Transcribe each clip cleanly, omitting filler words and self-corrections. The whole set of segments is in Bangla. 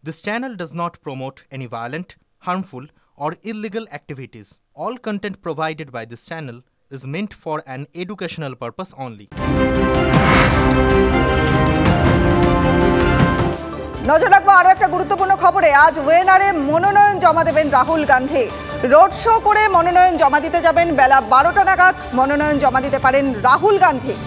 This channel does not promote any violent, harmful, or illegal activities. All content provided by this channel is meant for an educational purpose only. নজর রাখবো আরো একটা গুরুত্বপূর্ণ খবরে। আজ ওয়েনারে মনোনয়ন জমা দেবেন রাহুল গান্ধী। রোড শো করে মনোনয়ন জমা দিতে যাবেন। বেলা 12টা নাগাদ মনোনয়ন জমা দিতে পারেন রাহুল গান্ধী।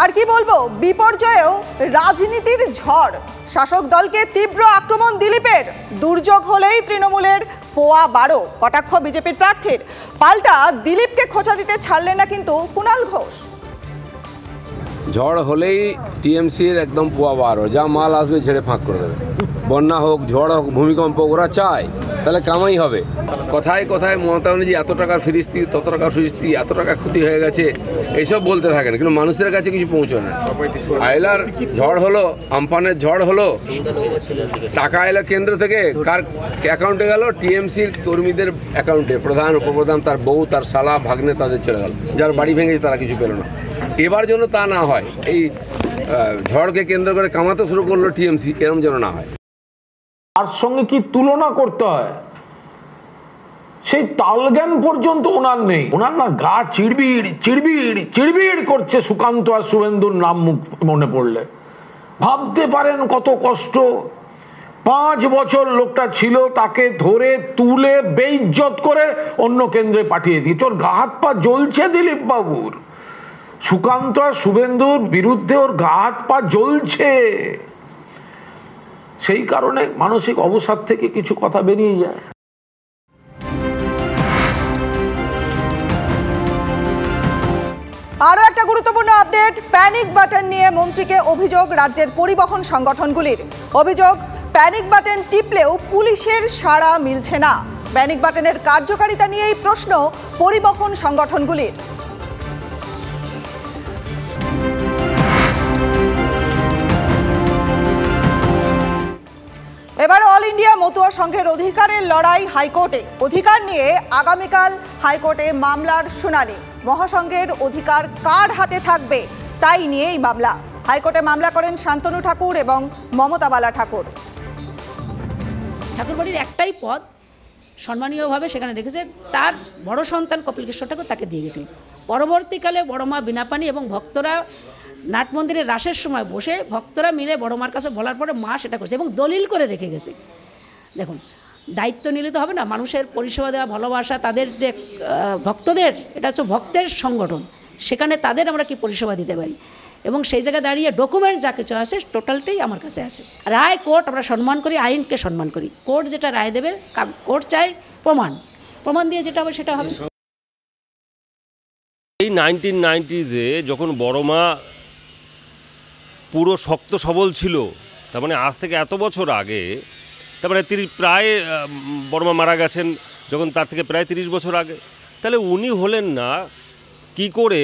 আর কি বলবো, বিপর্যয়েও রাজনীতির ঝড়। শাসক দলকে তীব্র আক্রমণ দিলীপের। দুর্যোগ হলেই তৃণমূলের পোয়া 12, কটাক্ষ বিজেপির প্রার্থীর। পাল্টা দিলীপকে খোঁচা দিতে ছাড়লেন না কিন্তু কুণাল ঘোষ। ঝড় হলেই টিএমসির একদম পোয়া 12, যা মাল আসবে ছেড়ে ফাঁক করে দেবে। বন্যা হোক, ঝড় হোক, ভূমিকম্প, ওরা চায়, তাহলে কামাই হবে। কথায় কথায় মমতা ব্যানার্জি এত টাকার ফিরিস্তি, তত টাকার ফিরিস্তি, এত টাকা ক্ষতি হয়ে গেছে, এইসব বলতে থাকেন, কিন্তু মানুষের কাছে কিছু পৌঁছয় না। আয়লার ঝড় হলো, আমফানের ঝড় হলো, টাকা এলো কেন্দ্র থেকে, কার অ্যাকাউন্টে গেল? টিএমসির কর্মীদের অ্যাকাউন্টে। প্রধান, উপপ্রধান, তার বউ, তার শালা, ভাগ্নে, তাদের চলে গেল। যার বাড়ি ভেঙেছে তারা কিছু পেল না। এবার যেন তা না হয়, এই ঝড়কে কেন্দ্র করে কামাতে শুরু করলো টিএমসি, এরকম যেন না হয়। তার সঙ্গে কি তুলনা করতে হয় সেই তালজ্ঞান পর্যন্ত ওনার নেই। ওনার না গা চিড়বিড় চিড়বিড় চিড়বিড় করছে সুকান্ত আর শুভেন্দুর নাম মুখ মনে পড়লে। ভাবতে পারেন কত কষ্ট। 5 বছর লোকটা ছিল, তাকে ধরে তুলে বেইজ্জত করে অন্য কেন্দ্রে পাঠিয়ে দিয়েছে। ওর গা হাত পা জ্বলছে দিলীপ বাবুর। সুকান্ত আর শুভেন্দুর বিরুদ্ধে ওর গা হাত পা জ্বলছে। সেই কারণে মানসিক অবসাদ থেকে কিছু কথা বেরিয়ে যায়। আরো একটা গুরুত্বপূর্ণ আপডেট। প্যানিক বাটন নিয়ে মন্ত্রীকে অভিযোগ রাজ্যের পরিবহন সংগঠনগুলির। অভিযোগ, প্যানিক বাটন টিপলেও পুলিশের সাড়া মিলছে না। প্যানিক বাটনের কার্যকারিতা নিয়েই প্রশ্ন পরিবহন সংগঠনগুলির। এবার অল ইন্ডিয়া মতুয়া সংঘের অধিকারের লড়াই হাইকোর্টে। অধিকার নিয়ে আগামীকাল হাইকোর্টে মামলার শুনানি। মহাসংঘের অধিকার কার হাতে থাকবে তাই নিয়েই মামলা। হাইকোর্টে মামলা করেন শান্তনু ঠাকুর এবং মমতা বালা ঠাকুর। ঠাকুরবাড়ির একটাই পদ সম্মানীয়ভাবে সেখানে রেখেছে, তার বড় সন্তান কপিল কৃষ্ণ ঠাকুর তাকে দিয়ে গেছেন। পরবর্তীকালে বড় মা বিনাপানি এবং ভক্তরা নাট মন্দিরের রাসের সময় বসে ভক্তরা মিলে বড় মার কাছে বলার পরে মা সেটা করেছে এবং দলিল করে রেখে গেছে। দেখুন, দায়িত্ব নিলে তো হবে না, মানুষের পরিষেবা দেওয়া, ভালোবাসা, তাদের যে ভক্তদের, এটা হচ্ছে ভক্তের সংগঠন, সেখানে তাদের আমরা কি পরিষেবা দিতে পারি, এবং সেই জায়গায় দাঁড়িয়ে ডকুমেন্ট যা কিছু আছে টোটালটাই আমার কাছে আছে। রায় কোর্ট আমরা সম্মান করি, আইনকে সম্মান করি। কোর্ট যেটা রায় দেবে, কোর্ট চাই প্রমাণ দিয়ে যেটা হবে সেটা হবে। এই 1990s-এ যখন বড় মা পুরো শক্ত সবল ছিল, তার মানে আজ থেকে এত বছর আগে, তার মানে প্রায় বড় মা মারা গেছেন যখন, তার থেকে প্রায় 30 বছর আগে, তাহলে উনি হলেন না কি করে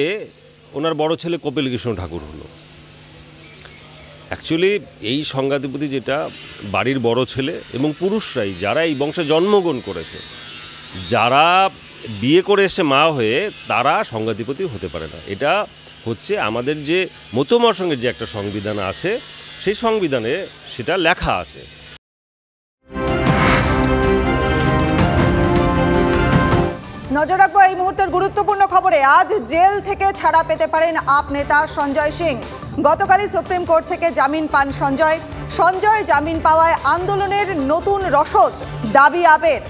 ওনার বড় ছেলে কপিল কৃষ্ণ ঠাকুর হলো? অ্যাকচুয়ালি এই সংঘাধিপতি যেটা বাড়ির বড় ছেলে এবং পুরুষরাই, যারা এই বংশে জন্মগ্রহণ করেছে, যারা বিয়ে করে এসে মা হয়ে, তারা সংঘাধিপতি হতে পারে না। এটা হচ্ছে আমাদের যে মতুয়া সংঘের যে একটা সংবিধান আছে, সেই সংবিধানে সেটা লেখা আছে। নজর রাখবো এই মুহূর্তের গুরুত্বপূর্ণ খবরে। আজ জেল থেকে ছাড়া পেতে পারেন আপ নেতা সঞ্জয় সিং। গতকালই সুপ্রিম কোর্ট থেকে জামিন পান সঞ্জয় জামিন পাওয়ায় আন্দোলনের নতুন রসদ, দাবি আপের।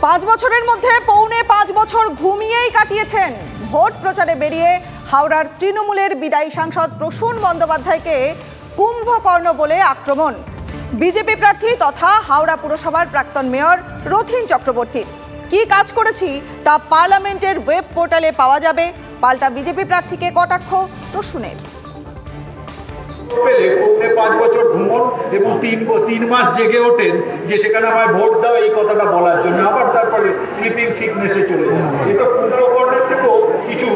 পাঁচ বছরের মধ্যে 5.25 বছর ঘুমিয়েই কাটিয়েছেন। ভোট প্রচারে বেরিয়ে হাওড়ার তৃণমূলের বিদায়ী সাংসদ প্রসূন বন্দ্যোপাধ্যায়কে কুম্ভকর্ণ বলে আক্রমণ বিজেপি প্রার্থী তথা হাওড়া পুরসভার প্রাক্তন মেয়র রথীন চক্রবর্তীর। কি কাজ করেছি তা পার্লামেন্টের ওয়েব পোর্টালে পাওয়া যাবে। পাল্টা বিজেপি প্রার্থীকে কটাক্ষ প্রসূনের। 5 বছর ঘুমন এবং 3 মাস জেগে ওঠেন যে সেখানে আমায় ভোট দাও, এই কথাটা বলার জন্য। আবার তারপরে স্লিপিং সিকনেসে চলে যান। এটা কুম্ভকর্ণের থেকেও কিছু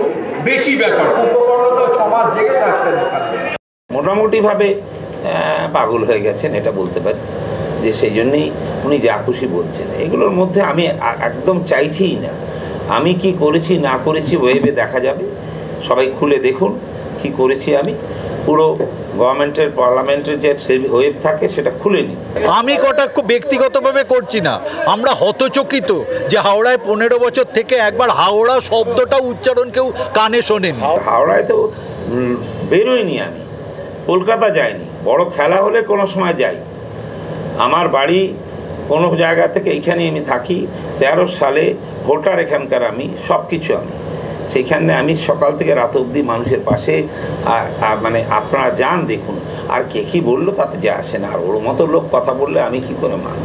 বেশি ব্যাপার। কুম্ভকর্ণ তো 6 মাস জেগে থাকতেন। মোটামুটিভাবে পাগল হয়ে গেছেন এটা বলতে পারি, যে সেই জন্যেই উনি যা খুশি বলছেন। এগুলোর মধ্যে আমি একদম চাইছিই না। আমি কি করেছি না করেছি ওয়েবে দেখা যাবে, সবাই খুলে দেখুন কি করেছি আমি। পুরো গভর্নমেন্টের পার্লামেন্টের যে ওয়েব থাকে সেটা খুলে নিই। আমি কটাক্ষ ব্যক্তিগতভাবে করছি না, আমরা হতচকিত যে হাওড়ায় 15 বছর থেকে একবার হাওড়া শব্দটা উচ্চারণ কেউ কানে শোনেনি। হাওড়ায় তো বেরোইনি, আমি কলকাতা যাইনি। বড় খেলা হলে কোনো সময় যাই। আমার বাড়ি কোনো জায়গা থেকে এইখানে আমি থাকি। 13 সালে ভোটার এখানকার আমি, সব কিছু আমি সেইখানে। আমি সকাল থেকে রাত অবধি মানুষের পাশে, মানে আপনারা যান দেখুন। আর কে কী বললো তাতে যা আসে না। আর ওর মতো লোক কথা বললে আমি কি করে মানব।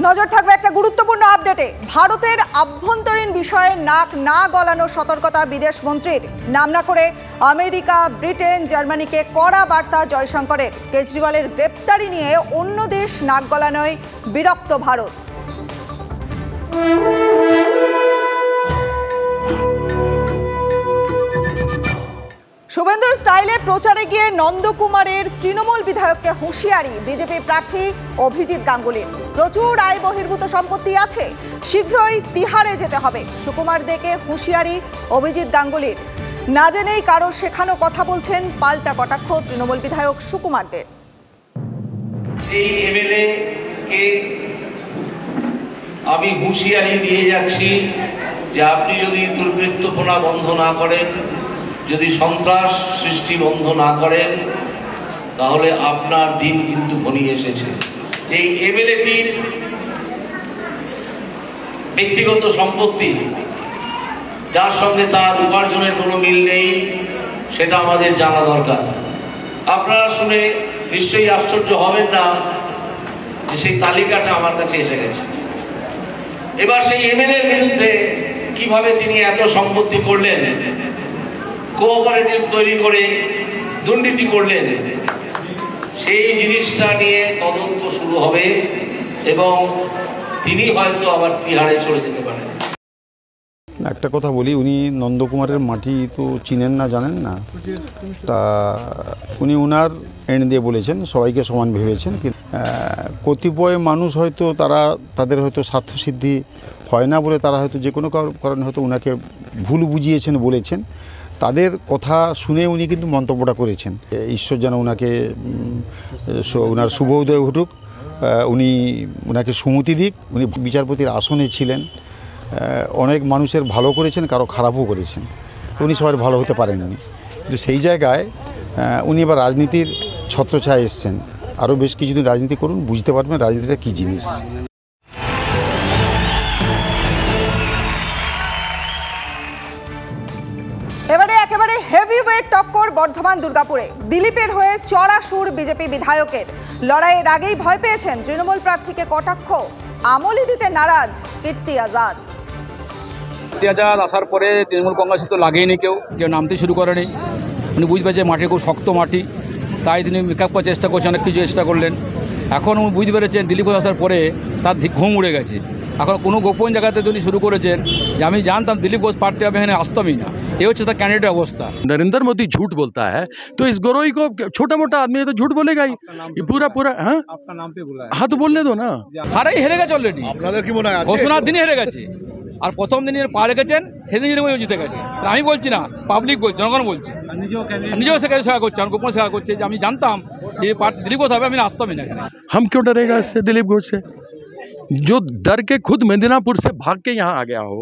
নজর থাকবে একটা গুরুত্বপূর্ণ আপডেটে। ভারতের আভ্যন্তরীণ বিষয়ে নাক না গলানোর সতর্কতা বিদেশ মন্ত্রীর। নাম না করে আমেরিকা, ব্রিটেন, জার্মানিকে কড়া বার্তা জয়শঙ্করের। কেজরিওয়ালের গ্রেপ্তারি নিয়ে অন্য দেশ নাক গলানোয় বিরক্ত ভারত। শুভেন্দুর স্টাইলে প্রচারে গিয়ে নন্দকুমারের তৃণমূল বিধায়ককে হুঁশিয়ারি বিজেপি প্রার্থী অভিজিৎ গাঙ্গুলির। প্রচুর আয় বহির্ভূত সম্পত্তি আছে, শীঘ্রই তিহারে যেতে হবে। সুকুমার দেকে হুঁশিয়ারি অভিজিৎ গাঙ্গুলির। না জেনেই কারো শেখানো কথা বলছেন পাল্টা কটাক্ষ তৃণমূল বিধায়ক সুকুমার দে। এই এমএলএ কে আমি হুঁশিয়ারি দিয়ে যাচ্ছি যে আপনি যদি দুর্বৃত্তপনা বন্ধ না করেন, যদি সন্ত্রাস সৃষ্টি বন্ধ না করেন, তাহলে আপনার দিন কিন্তু ঘনিয়ে এসেছে। এই এমএলএটির ব্যক্তিগত সম্পত্তি, যার সঙ্গে তার উপার্জনের কোনো মিল নেই, সেটা আমাদের জানা দরকার। আপনারা শুনে নিশ্চয়ই আশ্চর্য হবেন না যে সেই তালিকাটা আমার কাছে এসে গেছে। এবার সেই এমএলএর বিরুদ্ধে কিভাবে তিনি এত সম্পত্তি করলেন, কোঅপারেটিভ তৈরি করে দুর্নীতি করলেন, সেই জিনিসটা নিয়ে তদন্ত শুরু হবে এবং তিনি হয়তো আবার তিহারে চলে যেতে পারেন। একটা কথা বলি, উনি নন্দকুমারের মাটি তো চিনেন না, জানেন না। তা উনি ওনার এন্ড দিয়ে বলেছেন, সবাইকে সমান ভেবেছেন। কতিপয় মানুষ হয়তো তাদের হয়তো স্বার্থসিদ্ধি হয় না বলে তারা হয়তো যে কোনো কারণে হয়তো ওনাকে ভুল বুঝিয়েছেন, বলেছেন। তাদের কথা শুনে উনি কিন্তু মন্তব্যটা করেছেন। ঈশ্বর যেন ওনাকে, ওনার শুভ উদয় ঘটুক, ওনাকে সুমতি দিক। উনি বিচারপতির আসনে ছিলেন, অনেক মানুষের ভালো করেছেন, কারো খারাপও করেছেন। উনি সবার ভালো হতে পারেননি, কিন্তু সেই জায়গায় উনি এবার রাজনীতির ছত্রছায়ায় এসছেন। আরও বেশ কিছুদিন রাজনীতি করুন, বুঝতে পারবেন রাজনীতিটা কী জিনিস। এবারে একেবারে হেভিওয়েট টক্কর বর্ধমান দুর্গাপুরে। দিলীপের হয়ে চড়া সুর বিজেপি বিধায়কের। লড়াইয়ের আগেই ভয় পেয়েছেন তৃণমূল প্রার্থীকে কটাক্ষ। আমলি দিতে নারাজ কীর্তি আজাদ। কীর্তি আজাদ আসার পরে তৃণমূল কংগ্রেসে তো লাগেইনি, কেউ নামতে শুরু করেনি। উনি বুঝবে যে মাটি খুব শক্ত মাটি, তাই তিনি মেকআপ করার চেষ্টা করছেন, অনেক কিছু চেষ্টা করলেন। এখন উনি বুঝতে পেরেছেন দিলীপ ঘোষ আসার পরে তার ঘুম উড়ে গেছে। এখন কোনো গোপন জায়গাতে তিনি শুরু করেছেন যে আমি জানতাম দিলীপ ঘোষ পারতে হবে, এখানে আসতামই না। ये হচ্ছে তার ক্যান্ডিডেট অবস্থা। नरेंद्र मोदी झूठ बोलता है तो इस गोरोई को छोटा मोटा आदमी है तो झूठ बोलेगा ही। ये पूरा हाँ आपका नाम पे बोला है, हाँ तो बोलने दो ना। হারাই হেরে গেছে অলরেডি, আপনাদের কি মনে হয় ঘোষণার দিনই হেরে গেছে। আর প্রথম দিন পা রেখেছেন, সেদিন জিতে গেছে। আমি বলছি না, পাবলিক বলছে, জনগণ বলছে। নিজেও সেখানে সেবা করছে, আমি গোপন সেবা করছে যে আমি জানতাম যে দিলীপ ঘোষ হবে, আমি আসতামই না এখানে। हम क्यों डरेगा इससे, दिलीप घोष से, जो डर के खुद मेदिनीपुर से भाग के यहाँ आ गया हो।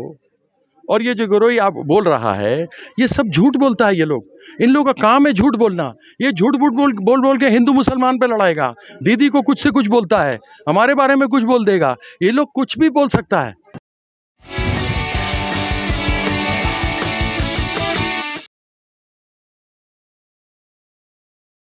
और ये जो गोरोई आप बोल रहा है, ये सब झूठ बोलता है। ये लोग, इन लोगों का काम है झूठ बोलना। ये झूठ बोल के हिंदू मुसलमान पे लड़ाएगा। दीदी को कुछ से कुछ बोलता है, हमारे बारे में कुछ बोल देगा। ये लोग कुछ भी बोल सकता है।